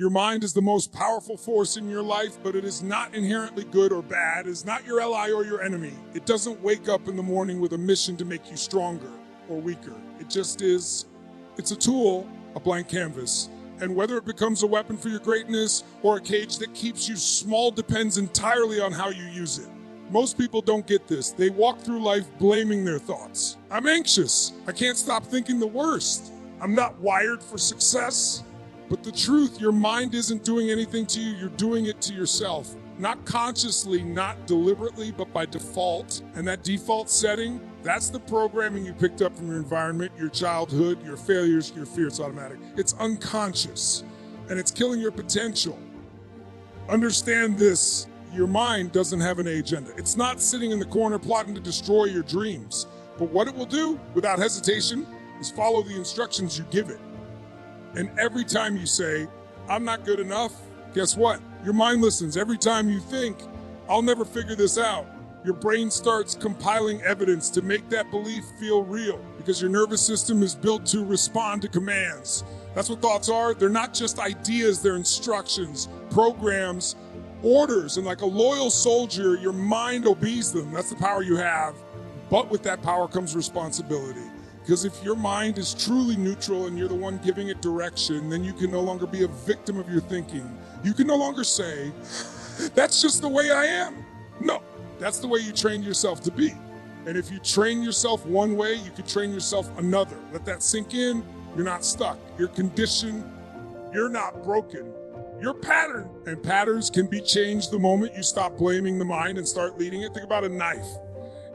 Your mind is the most powerful force in your life, but it is not inherently good or bad. It is not your ally or your enemy. It doesn't wake up in the morning with a mission to make you stronger or weaker. It just is. It's a tool, a blank canvas. And whether it becomes a weapon for your greatness or a cage that keeps you small depends entirely on how you use it. Most people don't get this. They walk through life blaming their thoughts. I'm anxious. I can't stop thinking the worst. I'm not wired for success. But the truth, your mind isn't doing anything to you. You're doing it to yourself. Not consciously, not deliberately, but by default. And that default setting, that's the programming you picked up from your environment, your childhood, your failures, your fear. It's automatic. It's unconscious, and it's killing your potential. Understand this. Your mind doesn't have an agenda. It's not sitting in the corner plotting to destroy your dreams. But what it will do, without hesitation, is follow the instructions you give it. And every time you say, I'm not good enough, guess what? Your mind listens. Every time you think, I'll never figure this out, your brain starts compiling evidence to make that belief feel real, because your nervous system is built to respond to commands. That's what thoughts are. They're not just ideas, they're instructions, programs, orders. And like a loyal soldier, your mind obeys them. That's the power you have. But with that power comes responsibility. Because if your mind is truly neutral and you're the one giving it direction, then you can no longer be a victim of your thinking. You can no longer say, that's just the way I am. No, that's the way you train yourself to be. And if you train yourself one way, you can train yourself another. Let that sink in. You're not stuck. You're conditioned. You're not broken. You're patterned. And patterns can be changed the moment you stop blaming the mind and start leading it. Think about a knife.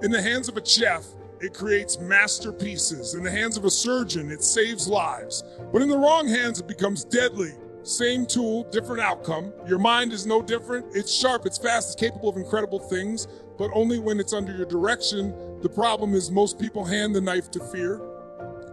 In the hands of a chef, it creates masterpieces. In the hands of a surgeon, it saves lives. But in the wrong hands, it becomes deadly. Same tool, different outcome. Your mind is no different. It's sharp, it's fast, it's capable of incredible things, but only when it's under your direction. The problem is most people hand the knife to fear,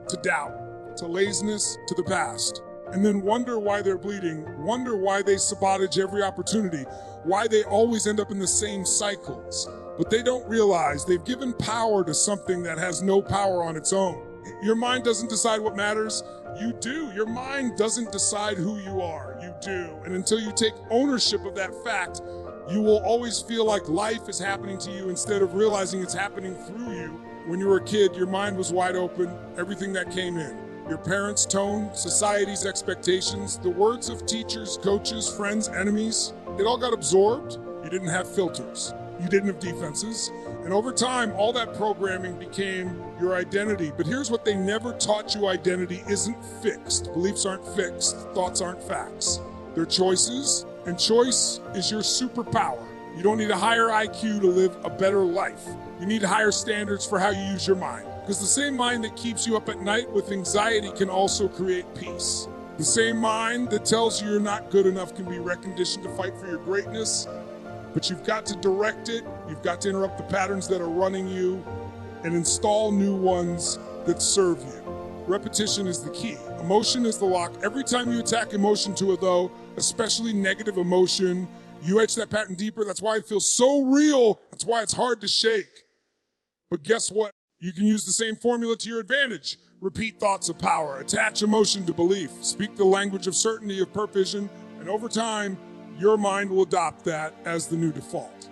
to doubt, to laziness, to the past, and then wonder why they're bleeding, wonder why they sabotage every opportunity, why they always end up in the same cycles. But they don't realize they've given power to something that has no power on its own. Your mind doesn't decide what matters. You do. Your mind doesn't decide who you are. You do. And until you take ownership of that fact, you will always feel like life is happening to you instead of realizing it's happening through you. When you were a kid, your mind was wide open, everything that came in. Your parents' tone, society's expectations, the words of teachers, coaches, friends, enemies, it all got absorbed. You didn't have filters. You didn't have defenses. And over time, all that programming became your identity. But here's what they never taught you: identity isn't fixed. Beliefs aren't fixed. Thoughts aren't facts. They're choices, and choice is your superpower. You don't need a higher IQ to live a better life. You need higher standards for how you use your mind. Because the same mind that keeps you up at night with anxiety can also create peace. The same mind that tells you you're not good enough can be reconditioned to fight for your greatness. But you've got to direct it, you've got to interrupt the patterns that are running you, and install new ones that serve you. Repetition is the key. Emotion is the lock. Every time you attack emotion to a though, especially negative emotion, you etch that pattern deeper. That's why it feels so real. That's why it's hard to shake. But guess what? You can use the same formula to your advantage. Repeat thoughts of power, attach emotion to belief, speak the language of certainty, of pervision, and over time, your mind will adopt that as the new default.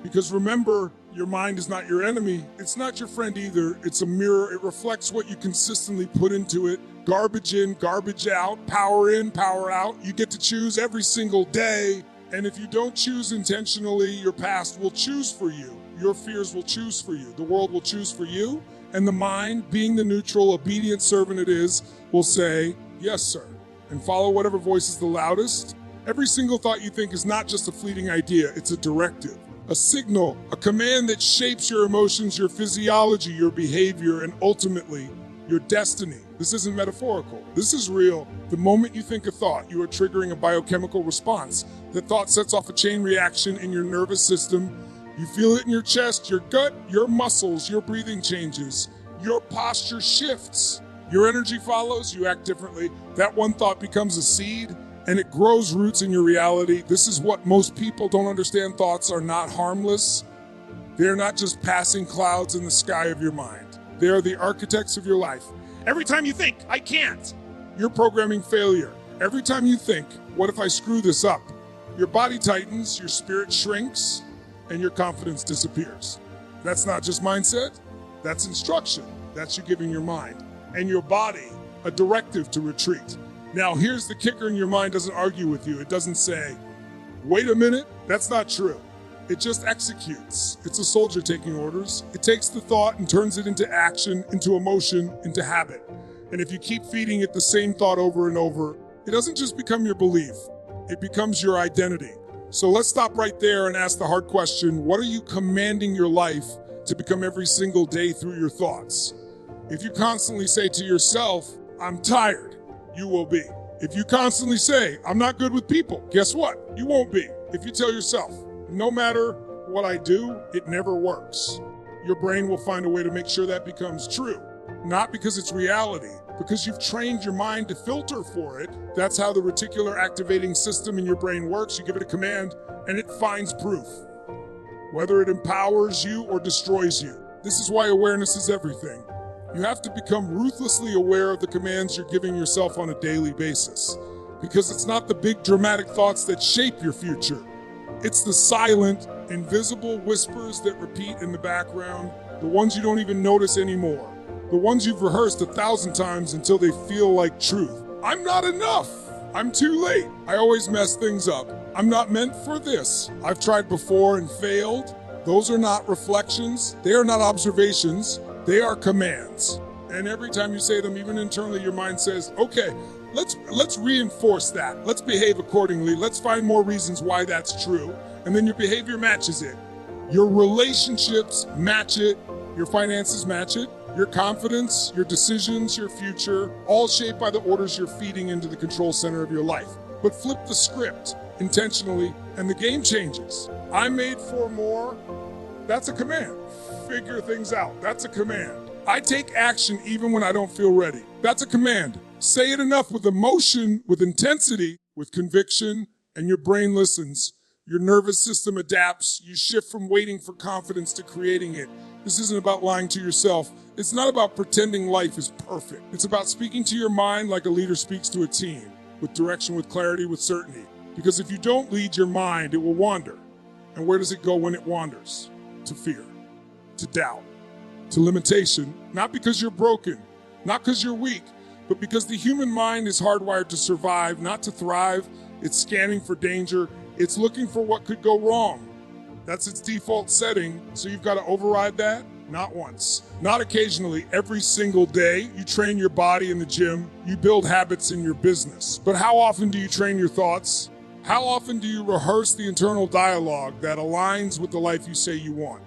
Because remember, your mind is not your enemy. It's not your friend either. It's a mirror. It reflects what you consistently put into it. Garbage in, garbage out, power in, power out. You get to choose every single day. And if you don't choose intentionally, your past will choose for you. Your fears will choose for you. The world will choose for you. And the mind, being the neutral, obedient servant it is, will say, yes, sir, and follow whatever voice is the loudest. Every single thought you think is not just a fleeting idea, it's a directive, a signal, a command that shapes your emotions, your physiology, your behavior, and ultimately, your destiny. This isn't metaphorical. This is real. The moment you think a thought, you are triggering a biochemical response. That thought sets off a chain reaction in your nervous system. You feel it in your chest, your gut, your muscles, your breathing changes, your posture shifts, your energy follows, you act differently. That one thought becomes a seed, and it grows roots in your reality. This is what most people don't understand. Thoughts are not harmless. They are not just passing clouds in the sky of your mind. They are the architects of your life. Every time you think, I can't, you're programming failure. Every time you think, what if I screw this up? Your body tightens, your spirit shrinks, and your confidence disappears. That's not just mindset, that's instruction. That's you giving your mind and your body a directive to retreat. Now, here's the kicker, and your mind doesn't argue with you. It doesn't say, wait a minute, that's not true. It just executes. It's a soldier taking orders. It takes the thought and turns it into action, into emotion, into habit. And if you keep feeding it the same thought over and over, it doesn't just become your belief, it becomes your identity. So let's stop right there and ask the hard question, what are you commanding your life to become every single day through your thoughts? If you constantly say to yourself, I'm tired, you will be. If you constantly say, I'm not good with people, guess what? You won't be. If you tell yourself, no matter what I do, it never works, your brain will find a way to make sure that becomes true. Not because it's reality, because you've trained your mind to filter for it. That's how the reticular activating system in your brain works. You give it a command and it finds proof, whether it empowers you or destroys you. This is why awareness is everything. You have to become ruthlessly aware of the commands you're giving yourself on a daily basis, because it's not the big dramatic thoughts that shape your future. It's the silent, invisible whispers that repeat in the background, the ones you don't even notice anymore, the ones you've rehearsed 1,000 times until they feel like truth. I'm not enough. I'm too late. I always mess things up. I'm not meant for this. I've tried before and failed. Those are not reflections. They are not observations. They are commands. And every time you say them, even internally, your mind says, okay, let's reinforce that. Let's behave accordingly. Let's find more reasons why that's true. And then your behavior matches it. Your relationships match it. Your finances match it. Your confidence, your decisions, your future, all shaped by the orders you're feeding into the control center of your life. But flip the script intentionally and the game changes. I'm made for more. That's a command. Figure things out. That's a command. I take action even when I don't feel ready. That's a command. Say it enough with emotion, with intensity, with conviction, and your brain listens. Your nervous system adapts. You shift from waiting for confidence to creating it. This isn't about lying to yourself. It's not about pretending life is perfect. It's about speaking to your mind like a leader speaks to a team, with direction, with clarity, with certainty. Because if you don't lead your mind, it will wander. And where does it go when it wanders? To fear, to doubt, to limitation, not because you're broken, not because you're weak, but because the human mind is hardwired to survive, not to thrive. It's scanning for danger. It's looking for what could go wrong. That's its default setting, so you've got to override that. Not once, not occasionally, every single day. You train your body in the gym, you build habits in your business. But how often do you train your thoughts? How often do you rehearse the internal dialogue that aligns with the life you say you want?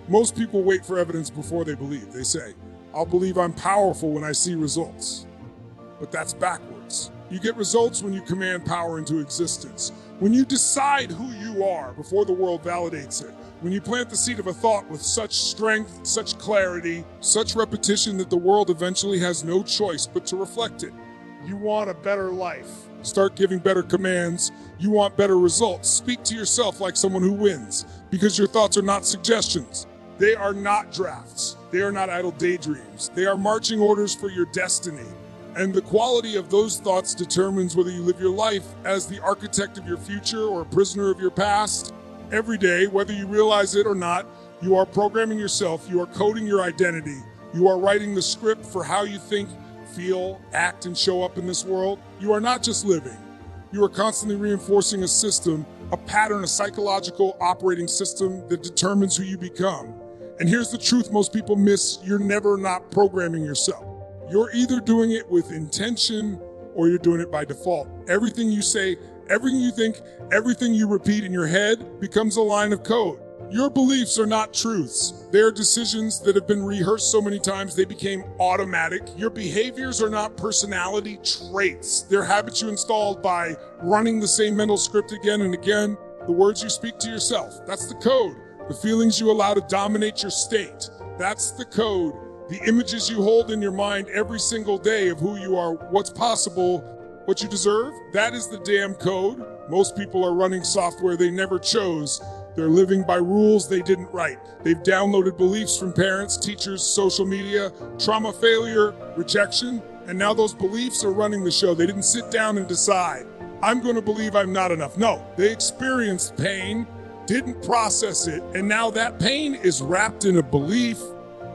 Most people wait for evidence before they believe. They say, I'll believe I'm powerful when I see results. But that's backwards. You get results when you command power into existence. When you decide who you are before the world validates it. When you plant the seed of a thought with such strength, such clarity, such repetition that the world eventually has no choice but to reflect it. You want a better life. Start giving better commands. You want better results. Speak to yourself like someone who wins, because your thoughts are not suggestions. They are not drafts. They are not idle daydreams. They are marching orders for your destiny. And the quality of those thoughts determines whether you live your life as the architect of your future or a prisoner of your past. Every day, whether you realize it or not, you are programming yourself, you are coding your identity, you are writing the script for how you think, feel, act, and show up in this world. You are not just living. You are constantly reinforcing a system, a pattern, a psychological operating system that determines who you become. And here's the truth most people miss: you're never not programming yourself. You're either doing it with intention or you're doing it by default. Everything you say, everything you think, everything you repeat in your head becomes a line of code. Your beliefs are not truths. They are decisions that have been rehearsed so many times they became automatic. Your behaviors are not personality traits. They're habits you installed by running the same mental script again and again. The words you speak to yourself, that's the code. The feelings you allow to dominate your state, that's the code. The images you hold in your mind every single day of who you are, what's possible, what you deserve, that is the damn code. Most people are running software they never chose. They're living by rules they didn't write. They've downloaded beliefs from parents, teachers, social media, trauma, failure, rejection, And now those beliefs are running the show. They didn't sit down and decide, I'm going to believe I'm not enough. No, they experienced pain, didn't process it, and now that pain is wrapped in a belief,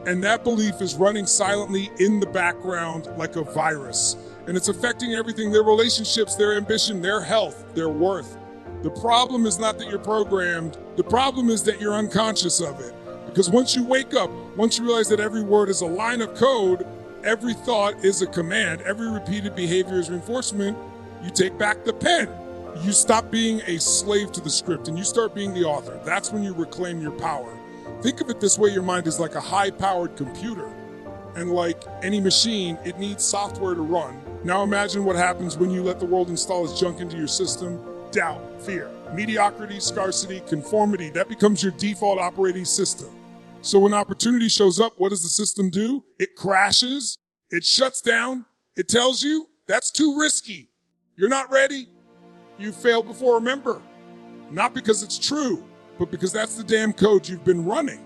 and that belief is running silently in the background like a virus. And it's affecting everything, their relationships, their ambition, their health, their worth. The problem is not that you're programmed. The problem is that you're unconscious of it. Because once you wake up, once you realize that every word is a line of code, every thought is a command, every repeated behavior is reinforcement, you take back the pen. You stop being a slave to the script and you start being the author. That's when you reclaim your power. Think of it this way, your mind is like a high-powered computer. And like any machine, it needs software to run. Now imagine what happens when you let the world install its junk into your system. Doubt, fear, mediocrity, scarcity, conformity. That becomes your default operating system. So when opportunity shows up, what does the system do? It crashes, it shuts down, it tells you that's too risky. You're not ready. You failed before, remember. Not because it's true, but because that's the damn code you've been running.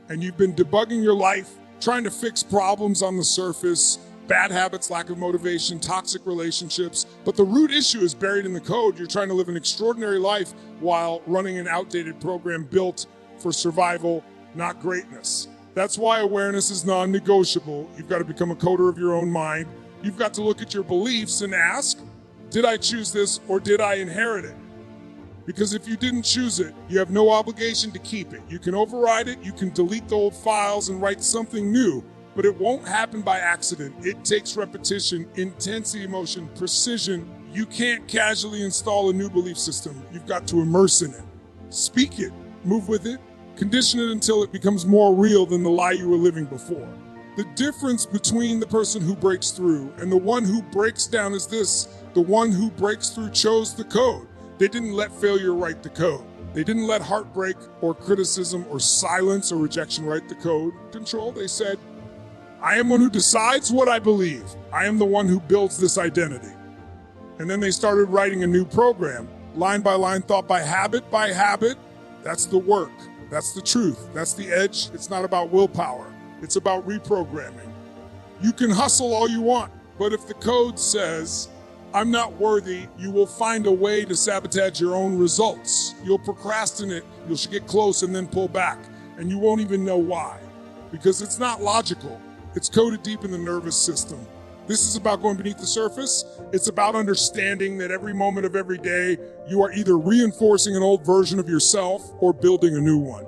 And you've been debugging your life, trying to fix problems on the surface, bad habits, lack of motivation, toxic relationships. But the root issue is buried in the code. You're trying to live an extraordinary life while running an outdated program built for survival, not greatness. That's why awareness is non-negotiable. You've got to become a coder of your own mind. You've got to look at your beliefs and ask, did I choose this or did I inherit it? Because if you didn't choose it, you have no obligation to keep it. You can override it, you can delete the old files and write something new, but it won't happen by accident. It takes repetition, intense emotion, precision. You can't casually install a new belief system. You've got to immerse in it. Speak it, move with it, condition it until it becomes more real than the lie you were living before. The difference between the person who breaks through and the one who breaks down is this: the one who breaks through chose the code. They didn't let failure write the code. They didn't let heartbreak or criticism or silence or rejection write the code. Control, they said, I am one who decides what I believe. I am the one who builds this identity. And then they started writing a new program, line by line, thought by habit. That's the work. That's the truth. That's the edge. It's not about willpower. It's about reprogramming. You can hustle all you want, but if the code says, I'm not worthy, you will find a way to sabotage your own results. You'll procrastinate, you'll get close and then pull back, and you won't even know why. Because it's not logical. It's coded deep in the nervous system. This is about going beneath the surface. It's about understanding that every moment of every day, you are either reinforcing an old version of yourself or building a new one.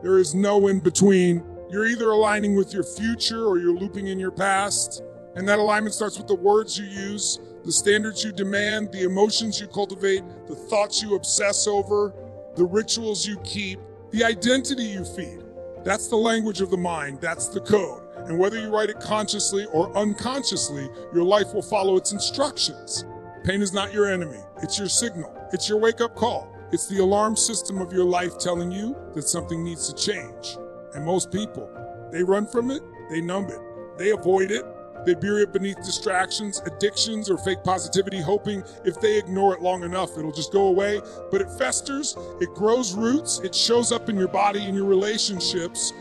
There is no in between. You're either aligning with your future or you're looping in your past. And that alignment starts with the words you use, the standards you demand, the emotions you cultivate, the thoughts you obsess over, the rituals you keep, the identity you feed. That's the language of the mind. That's the code. And whether you write it consciously or unconsciously, your life will follow its instructions. Pain is not your enemy. It's your signal. It's your wake-up call. It's the alarm system of your life telling you that something needs to change. And most people, they run from it, they numb it, they avoid it, they bury it beneath distractions, addictions, or fake positivity, hoping if they ignore it long enough, it'll just go away. But it festers, it grows roots, it shows up in your body, in your relationships,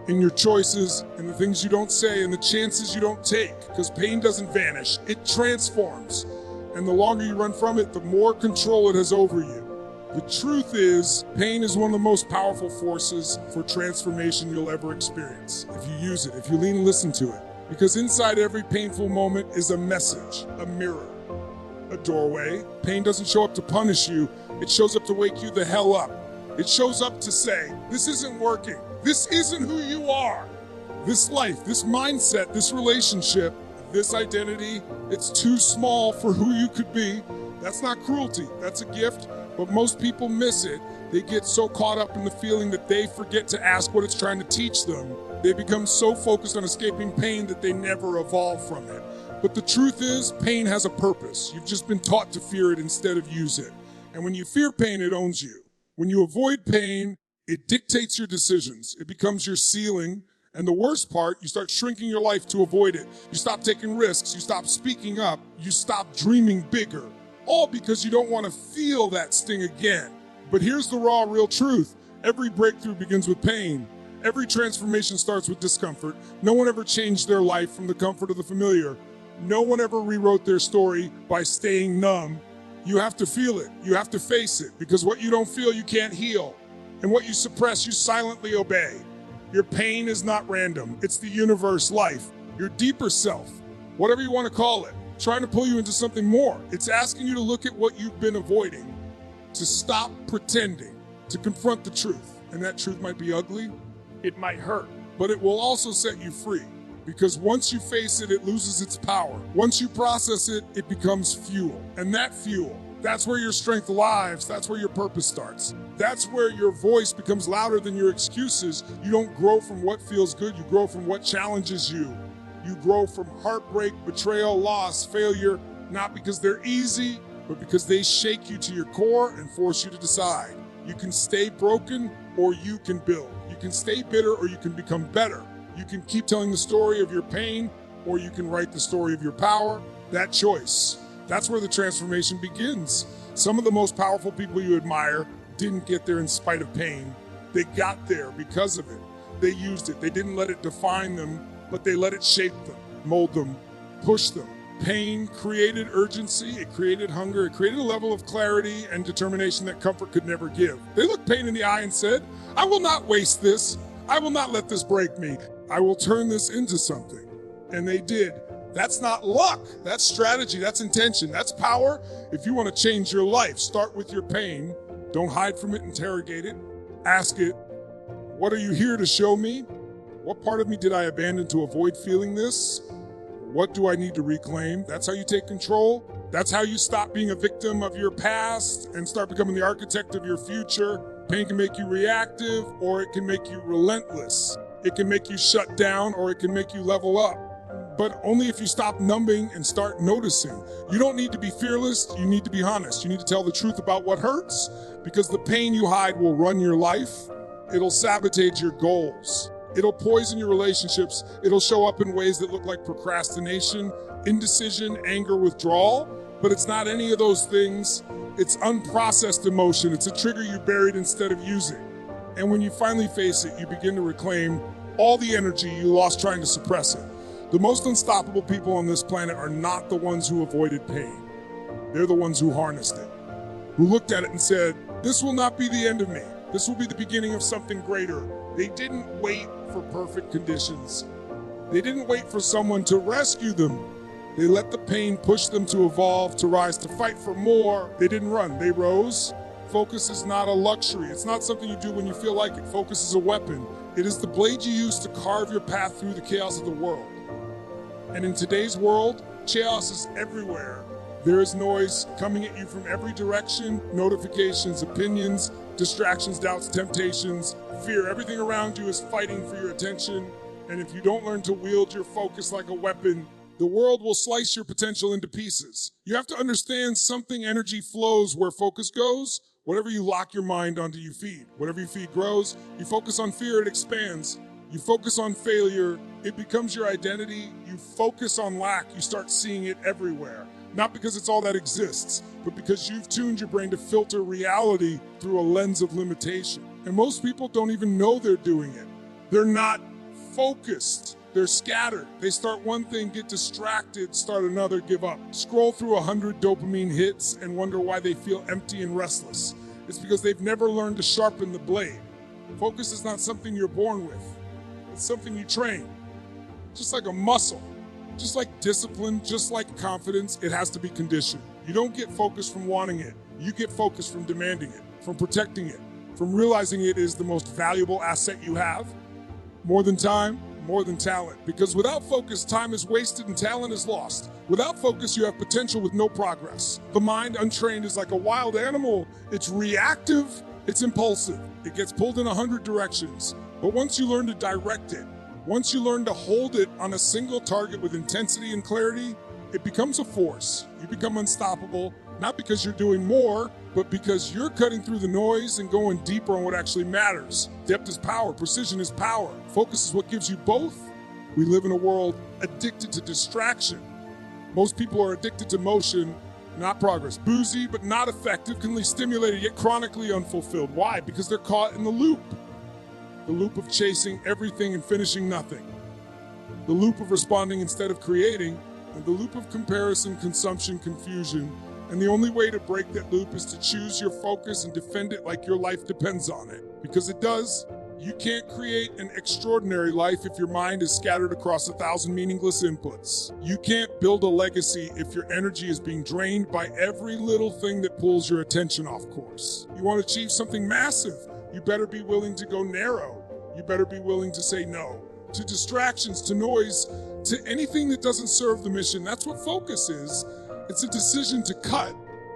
in your choices, in the things you don't say, and the chances you don't take. Because pain doesn't vanish, it transforms. And the longer you run from it, the more control it has over you. The truth is, pain is one of the most powerful forces for transformation you'll ever experience. If you use it, if you lean and listen to it. Because inside every painful moment is a message, a mirror, a doorway. Pain doesn't show up to punish you, it shows up to wake you the hell up. It shows up to say, this isn't working. This isn't who you are. This life, this mindset, this relationship, this identity, it's too small for who you could be. That's not cruelty, that's a gift, but most people miss it. They get so caught up in the feeling that they forget to ask what it's trying to teach them. They become so focused on escaping pain that they never evolve from it. But the truth is, pain has a purpose. You've just been taught to fear it instead of use it. And when you fear pain, it owns you. When you avoid pain, it dictates your decisions. It becomes your ceiling. And the worst part, you start shrinking your life to avoid it. You stop taking risks. You stop speaking up. You stop dreaming bigger. All because you don't want to feel that sting again. But here's the raw, real truth. Every breakthrough begins with pain. Every transformation starts with discomfort. No one ever changed their life from the comfort of the familiar. No one ever rewrote their story by staying numb. You have to feel it. You have to face it, because what you don't feel, you can't heal. And what you suppress, you silently obey. Your pain is not random. It's the universe, life, your deeper self, whatever you want to call it, trying to pull you into something more. It's asking you to look at what you've been avoiding, to stop pretending, to confront the truth. And that truth might be ugly, it might hurt, but it will also set you free. Because once you face it, it loses its power. Once you process it, it becomes fuel. And that fuel, that's where your strength lives. That's where your purpose starts. That's where your voice becomes louder than your excuses. You don't grow from what feels good. You grow from what challenges you. You grow from heartbreak, betrayal, loss, failure, not because they're easy, but because they shake you to your core and force you to decide. You can stay broken or you can build. You can stay bitter or you can become better. You can keep telling the story of your pain, or you can write the story of your power. That choice, that's where the transformation begins. Some of the most powerful people you admire didn't get there in spite of pain. They got there because of it. They used it. They didn't let it define them, but they let it shape them, mold them, push them. Pain created urgency, it created hunger, it created a level of clarity and determination that comfort could never give. They looked pain in the eye and said, I will not waste this. I will not let this break me. I will turn this into something. And they did. That's not luck. That's strategy. That's intention. That's power. If you want to change your life, start with your pain. Don't hide from it. Interrogate it. Ask it, what are you here to show me? What part of me did I abandon to avoid feeling this? What do I need to reclaim? That's how you take control. That's how you stop being a victim of your past and start becoming the architect of your future. Pain can make you reactive, or it can make you relentless. It can make you shut down, or it can make you level up. But only if you stop numbing and start noticing. You don't need to be fearless, you need to be honest. You need to tell the truth about what hurts, because the pain you hide will run your life. It'll sabotage your goals. It'll poison your relationships. It'll show up in ways that look like procrastination, indecision, anger, withdrawal. But it's not any of those things. It's unprocessed emotion. It's a trigger you buried instead of using. And when you finally face it, you begin to reclaim all the energy you lost trying to suppress it. The most unstoppable people on this planet are not the ones who avoided pain. They're the ones who harnessed it, who looked at it and said, this will not be the end of me. This will be the beginning of something greater. They didn't wait for perfect conditions. They didn't wait for someone to rescue them. They let the pain push them to evolve, to rise, to fight for more. They didn't run, they rose. Focus is not a luxury. It's not something you do when you feel like it. Focus is a weapon. It is the blade you use to carve your path through the chaos of the world. And in today's world, chaos is everywhere. There is noise coming at you from every direction, notifications, opinions, distractions, doubts, temptations, fear. Everything around you is fighting for your attention. And if you don't learn to wield your focus like a weapon, the world will slice your potential into pieces. You have to understand something energy flows where focus goes. Whatever you lock your mind onto, you feed. Whatever you feed grows. You focus on fear, it expands. You focus on failure, it becomes your identity. You focus on lack, you start seeing it everywhere. Not because it's all that exists, but because you've tuned your brain to filter reality through a lens of limitation. And most people don't even know they're doing it. They're not focused. They're scattered. They start one thing, get distracted, start another, give up. Scroll through 100 dopamine hits and wonder why they feel empty and restless. It's because they've never learned to sharpen the blade. Focus is not something you're born with. It's something you train. Just like a muscle, just like discipline, just like confidence, it has to be conditioned. You don't get focus from wanting it. You get focus from demanding it, from protecting it, from realizing it is the most valuable asset you have. More than time, more than talent. Because without focus, time is wasted and talent is lost. Without focus, you have potential with no progress. The mind untrained is like a wild animal. It's reactive, it's impulsive. It gets pulled in 100 directions. But once you learn to direct it, once you learn to hold it on a single target with intensity and clarity, it becomes a force. You become unstoppable, not because you're doing more, but because you're cutting through the noise and going deeper on what actually matters. Depth is power, precision is power. Focus is what gives you both. We live in a world addicted to distraction. Most people are addicted to motion, not progress. Boozy, but not effective, can leave stimulated, yet chronically unfulfilled. Why? Because they're caught in the loop. The loop of chasing everything and finishing nothing. The loop of responding instead of creating. And the loop of comparison, consumption, confusion. And the only way to break that loop is to choose your focus and defend it like your life depends on it. Because it does. You can't create an extraordinary life if your mind is scattered across 1,000 meaningless inputs. You can't build a legacy if your energy is being drained by every little thing that pulls your attention off course. You want to achieve something massive, you better be willing to go narrow. You better be willing to say no to distractions, to noise, to anything that doesn't serve the mission. That's what focus is. It's a decision to cut,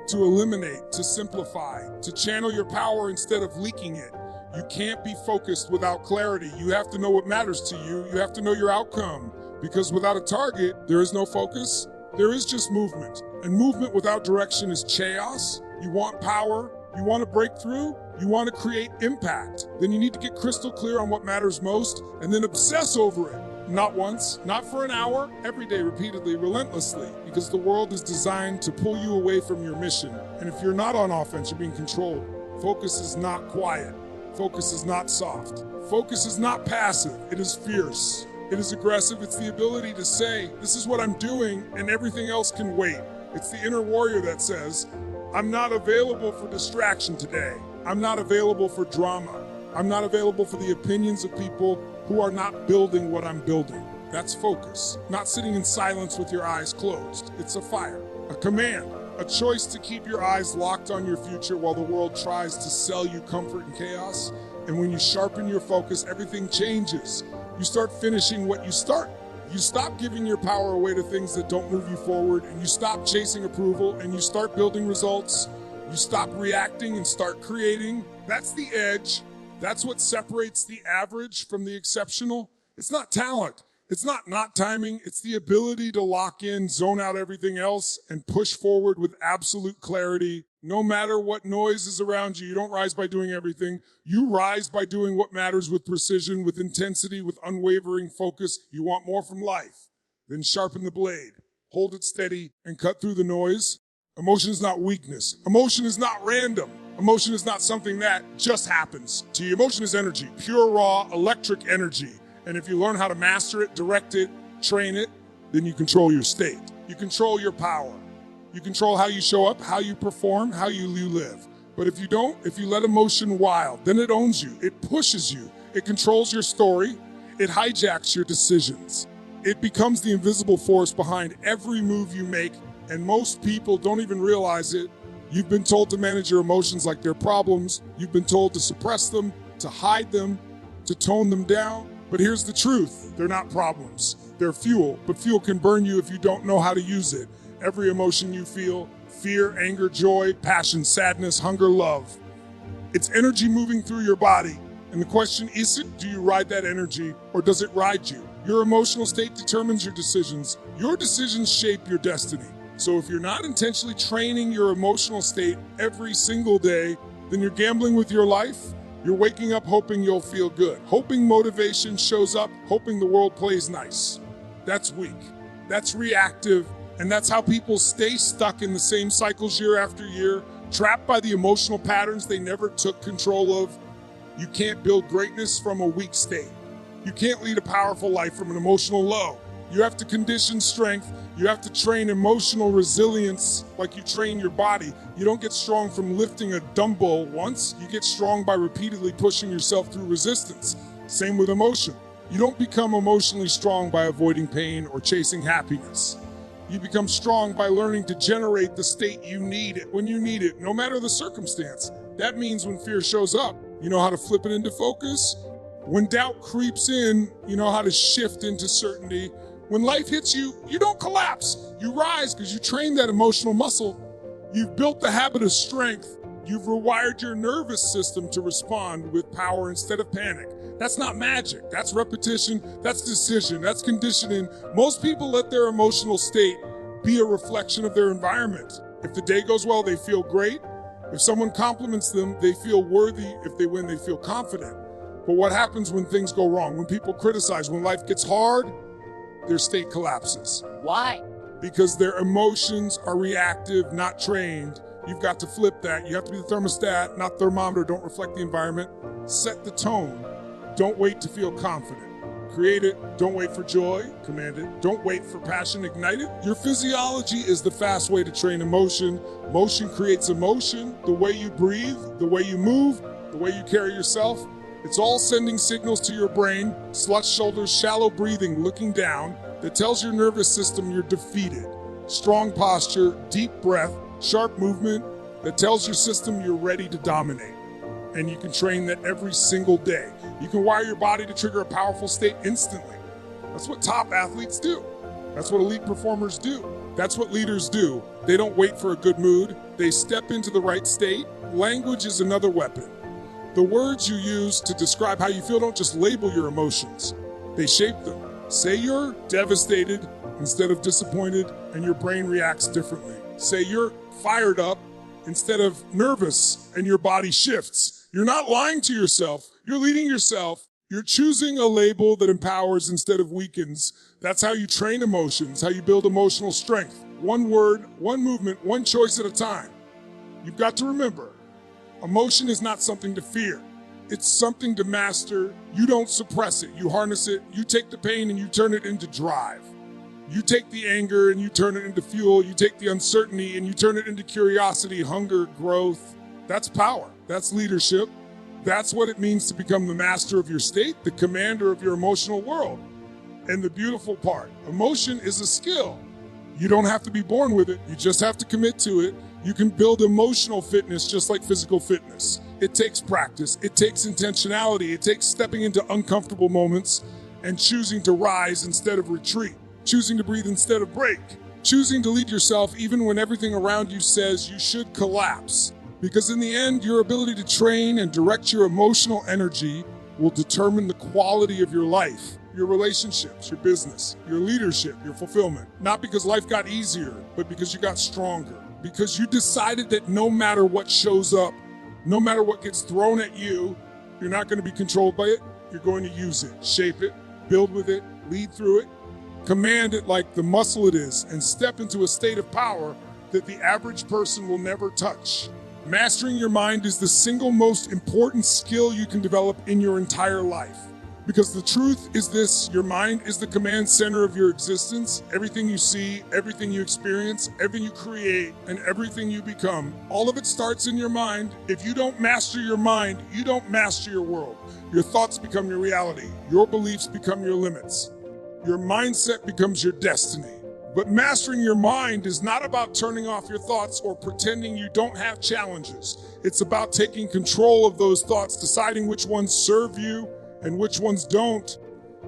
to eliminate, to simplify, to channel your power instead of leaking it. You can't be focused without clarity. You have to know what matters to you. You have to know your outcome. Because without a target, there is no focus. There is just movement. And movement without direction is chaos. You want power. You want to break through. You want to create impact. Then you need to get crystal clear on what matters most and then obsess over it. Not once, not for an hour, every day, repeatedly, relentlessly. Because the world is designed to pull you away from your mission. And if you're not on offense, you're being controlled. Focus is not quiet. Focus is not soft. Focus is not passive. It is fierce. It is aggressive. It's the ability to say, this is what I'm doing, and everything else can wait. It's the inner warrior that says, I'm not available for distraction today. I'm not available for drama. I'm not available for the opinions of people who are not building what I'm building. That's focus. Not sitting in silence with your eyes closed. It's a fire, a command. A choice to keep your eyes locked on your future while the world tries to sell you comfort and chaos. And when you sharpen your focus, everything changes. You start finishing what you start. You stop giving your power away to things that don't move you forward, and you stop chasing approval, and you start building results. You stop reacting and start creating. That's the edge. That's what separates the average from the exceptional. It's not talent. It's not timing. It's the ability to lock in, zone out everything else, and push forward with absolute clarity. No matter what noise is around you, you don't rise by doing everything. You rise by doing what matters with precision, with intensity, with unwavering focus. You want more from life. Then sharpen the blade. Hold it steady and cut through the noise. Emotion is not weakness. Emotion is not random. Emotion is not something that just happens to you. Emotion is energy, pure, raw, electric energy. And if you learn how to master it, direct it, train it, then you control your state. You control your power. You control how you show up, how you perform, how you live. But if you don't, if you let emotion wild, then it owns you. It pushes you. It controls your story. It hijacks your decisions. It becomes the invisible force behind every move you make. And most people don't even realize it. You've been told to manage your emotions like they're problems. You've been told to suppress them, to hide them, to tone them down. But here's the truth. They're not problems. They're fuel. But fuel can burn you if you don't know how to use it. Every emotion you feel, fear, anger, joy, passion, sadness, hunger, love. It's energy moving through your body. And the question isn't, do you ride that energy or does it ride you? Your emotional state determines your decisions. Your decisions shape your destiny. So if you're not intentionally training your emotional state every single day, then you're gambling with your life. You're waking up hoping you'll feel good, hoping motivation shows up, hoping the world plays nice. That's weak. That's reactive. And that's how people stay stuck in the same cycles year after year, trapped by the emotional patterns they never took control of. You can't build greatness from a weak state. You can't lead a powerful life from an emotional low. You have to condition strength. You have to train emotional resilience like you train your body. You don't get strong from lifting a dumbbell once. You get strong by repeatedly pushing yourself through resistance. Same with emotion. You don't become emotionally strong by avoiding pain or chasing happiness. You become strong by learning to generate the state you need it when you need it, no matter the circumstance. That means when fear shows up, you know how to flip it into focus. When doubt creeps in, you know how to shift into certainty. When life hits you, you don't collapse. You rise because you trained that emotional muscle. You've built the habit of strength. You've rewired your nervous system to respond with power instead of panic. That's not magic. That's repetition. That's decision. That's conditioning. Most people let their emotional state be a reflection of their environment. If the day goes well, they feel great. If someone compliments them, they feel worthy. If they win, they feel confident. But what happens when things go wrong? When people criticize, when life gets hard, their state collapses. Why? Because their emotions are reactive, not trained. You've got to flip that. You have to be the thermostat, not thermometer. Don't reflect the environment. Set the tone. Don't wait to feel confident. create it. Don't wait for joy, command it. Don't wait for passion, ignite it. Your physiology is the fast way to train emotion. Motion creates emotion. The way you breathe, the way you move, the way you carry yourself, it's all sending signals to your brain, slush shoulders, shallow breathing, looking down, that tells your nervous system you're defeated. Strong posture, deep breath, sharp movement, that tells your system you're ready to dominate. And you can train that every single day. You can wire your body to trigger a powerful state instantly. That's what top athletes do. That's what elite performers do. That's what leaders do. They don't wait for a good mood. They step into the right state. Language is another weapon. The words you use to describe how you feel don't just label your emotions. They shape them. Say you're devastated instead of disappointed, and your brain reacts differently. Say you're fired up instead of nervous, and your body shifts. You're not lying to yourself. You're leading yourself. You're choosing a label that empowers instead of weakens. That's how you train emotions, how you build emotional strength. One word, one movement, one choice at a time. You've got to remember, emotion is not something to fear. It's something to master. You don't suppress it. You harness it. You take the pain and you turn it into drive. You take the anger and you turn it into fuel. You take the uncertainty and you turn it into curiosity, hunger, growth. That's power. That's leadership. That's what it means to become the master of your state, the commander of your emotional world. And the beautiful part, emotion is a skill. You don't have to be born with it. You just have to commit to it. You can build emotional fitness just like physical fitness. It takes practice. It takes intentionality. It takes stepping into uncomfortable moments and choosing to rise instead of retreat, choosing to breathe instead of break, choosing to lead yourself even when everything around you says you should collapse. Because in the end, your ability to train and direct your emotional energy will determine the quality of your life, your relationships, your business, your leadership, your fulfillment. Not because life got easier, but because you got stronger. Because you decided that no matter what shows up, no matter what gets thrown at you, you're not going to be controlled by it. You're going to use it, shape it, build with it, lead through it, command it like the muscle it is, and step into a state of power that the average person will never touch. Mastering your mind is the single most important skill you can develop in your entire life. Because the truth is this, your mind is the command center of your existence. Everything you see, everything you experience, everything you create, and everything you become, all of it starts in your mind. If you don't master your mind, you don't master your world. Your thoughts become your reality. Your beliefs become your limits. Your mindset becomes your destiny. But mastering your mind is not about turning off your thoughts or pretending you don't have challenges. It's about taking control of those thoughts, deciding which ones serve you and which ones don't.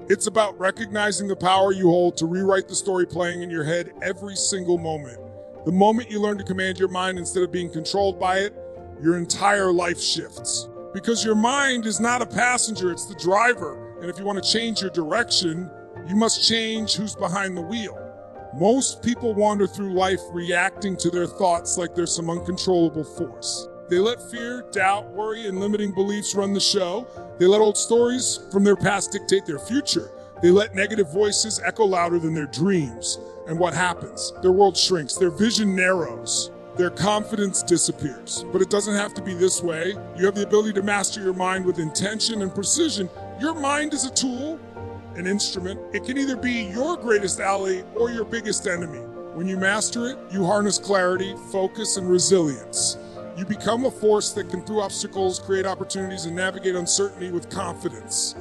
It's about recognizing the power you hold to rewrite the story playing in your head every single moment. The moment you learn to command your mind instead of being controlled by it, your entire life shifts. Because your mind is not a passenger, it's the driver. And if you want to change your direction, you must change who's behind the wheel. Most people wander through life reacting to their thoughts like there's some uncontrollable force. They let fear, doubt, worry, and limiting beliefs run the show. They let old stories from their past dictate their future. They let negative voices echo louder than their dreams. And what happens? Their world shrinks, their vision narrows, their confidence disappears. But it doesn't have to be this way. You have the ability to master your mind with intention and precision. Your mind is a tool, an instrument. It can either be your greatest ally or your biggest enemy. When you master it, you harness clarity, focus, and resilience. You become a force that can, through obstacles, create opportunities and navigate uncertainty with confidence.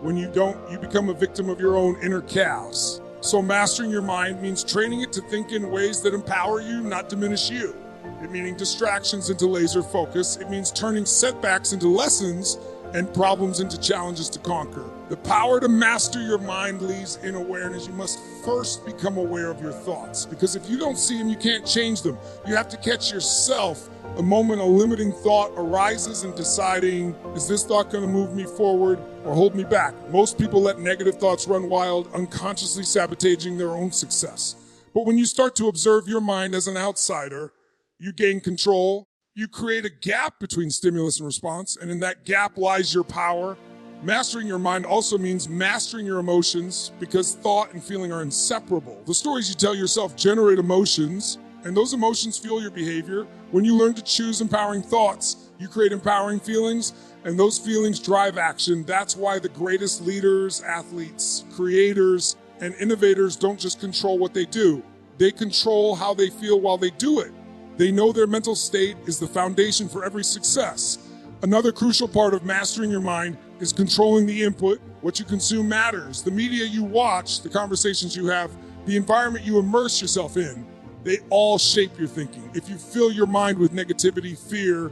When you don't, you become a victim of your own inner chaos. So mastering your mind means training it to think in ways that empower you, not diminish you. It means distractions into laser focus. It means turning setbacks into lessons and problems into challenges to conquer. The power to master your mind lies in awareness. You must first become aware of your thoughts, because if you don't see them, you can't change them. You have to catch yourself the moment a limiting thought arises and deciding, is this thought going to move me forward or hold me back? Most people let negative thoughts run wild, unconsciously sabotaging their own success. But when you start to observe your mind as an outsider, you gain control. You create a gap between stimulus and response, and in that gap lies your power. Mastering your mind also means mastering your emotions, because thought and feeling are inseparable. The stories you tell yourself generate emotions, and those emotions fuel your behavior. When you learn to choose empowering thoughts, You create empowering feelings, and those feelings drive action. That's why the greatest leaders, athletes, creators, and innovators don't just control what they do. They control how they feel while they do it. They know their mental state is the foundation for every success. Another crucial part of mastering your mind is controlling the input. What you consume matters. The media you watch, the conversations you have, the environment you immerse yourself in, they all shape your thinking. If you fill your mind with negativity, fear,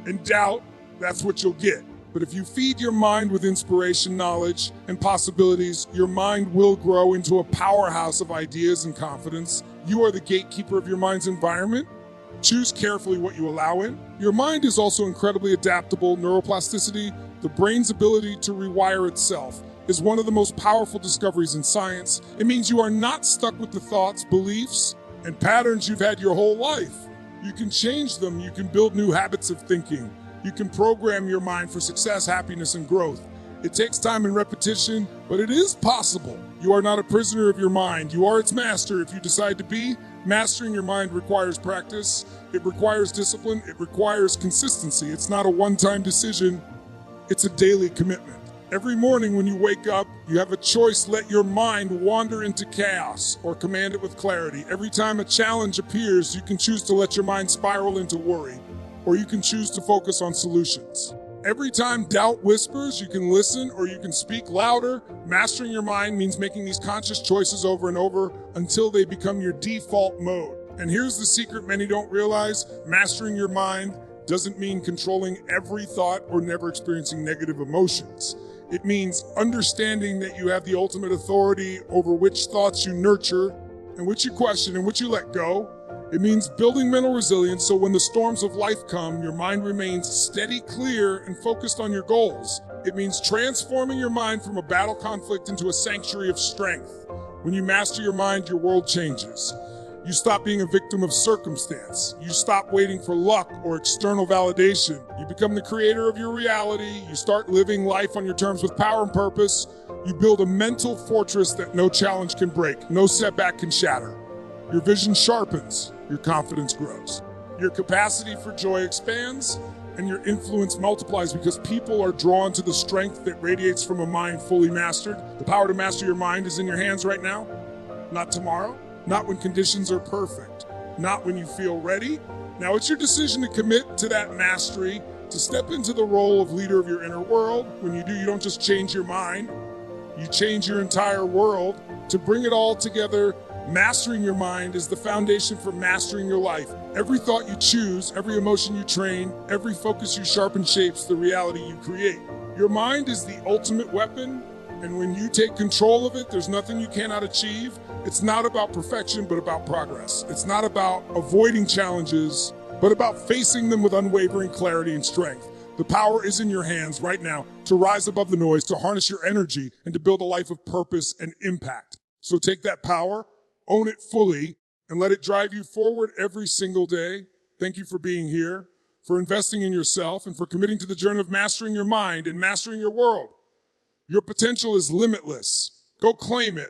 and doubt, that's what you'll get. But if you feed your mind with inspiration, knowledge, and possibilities, your mind will grow into a powerhouse of ideas and confidence. You are the gatekeeper of your mind's environment. Choose carefully what you allow in. Your mind is also incredibly adaptable. Neuroplasticity, the brain's ability to rewire itself, is one of the most powerful discoveries in science. It means you are not stuck with the thoughts, beliefs, and patterns you've had your whole life. You can change them. You can build new habits of thinking. You can program your mind for success, happiness, and growth. It takes time and repetition, but it is possible. You are not a prisoner of your mind. You are its master if you decide to be. Mastering your mind requires practice. It requires discipline. It requires consistency. It's not a one-time decision. It's a daily commitment. Every morning when you wake up, you have a choice. Let your mind wander into chaos or command it with clarity. Every time a challenge appears, you can choose to let your mind spiral into worry, or you can choose to focus on solutions. Every time doubt whispers, you can listen or you can speak louder. Mastering your mind means making these conscious choices over and over until they become your default mode. And here's the secret many don't realize. Mastering your mind doesn't mean controlling every thought or never experiencing negative emotions. It means understanding that you have the ultimate authority over which thoughts you nurture and which you question and which you let go. It means building mental resilience so when the storms of life come, your mind remains steady, clear, and focused on your goals. It means transforming your mind from a battle conflict into a sanctuary of strength. When you master your mind, your world changes. You stop being a victim of circumstance. You stop waiting for luck or external validation. You become the creator of your reality. You start living life on your terms with power and purpose. You build a mental fortress that no challenge can break, no setback can shatter. Your vision sharpens, your confidence grows. Your capacity for joy expands, and your influence multiplies because people are drawn to the strength that radiates from a mind fully mastered. The power to master your mind is in your hands right now, not tomorrow. Not when conditions are perfect, not when you feel ready. Now it's your decision to commit to that mastery, to step into the role of leader of your inner world. When you do, you don't just change your mind, you change your entire world. To bring it all together, mastering your mind is the foundation for mastering your life. Every thought you choose, every emotion you train, every focus you sharpen shapes the reality you create. Your mind is the ultimate weapon, and when you take control of it, there's nothing you cannot achieve. It's not about perfection, but about progress. It's not about avoiding challenges, but about facing them with unwavering clarity and strength. The power is in your hands right now to rise above the noise, to harness your energy, and to build a life of purpose and impact. So take that power, own it fully, and let it drive you forward every single day. Thank you for being here, for investing in yourself, and for committing to the journey of mastering your mind and mastering your world. Your potential is limitless. Go claim it.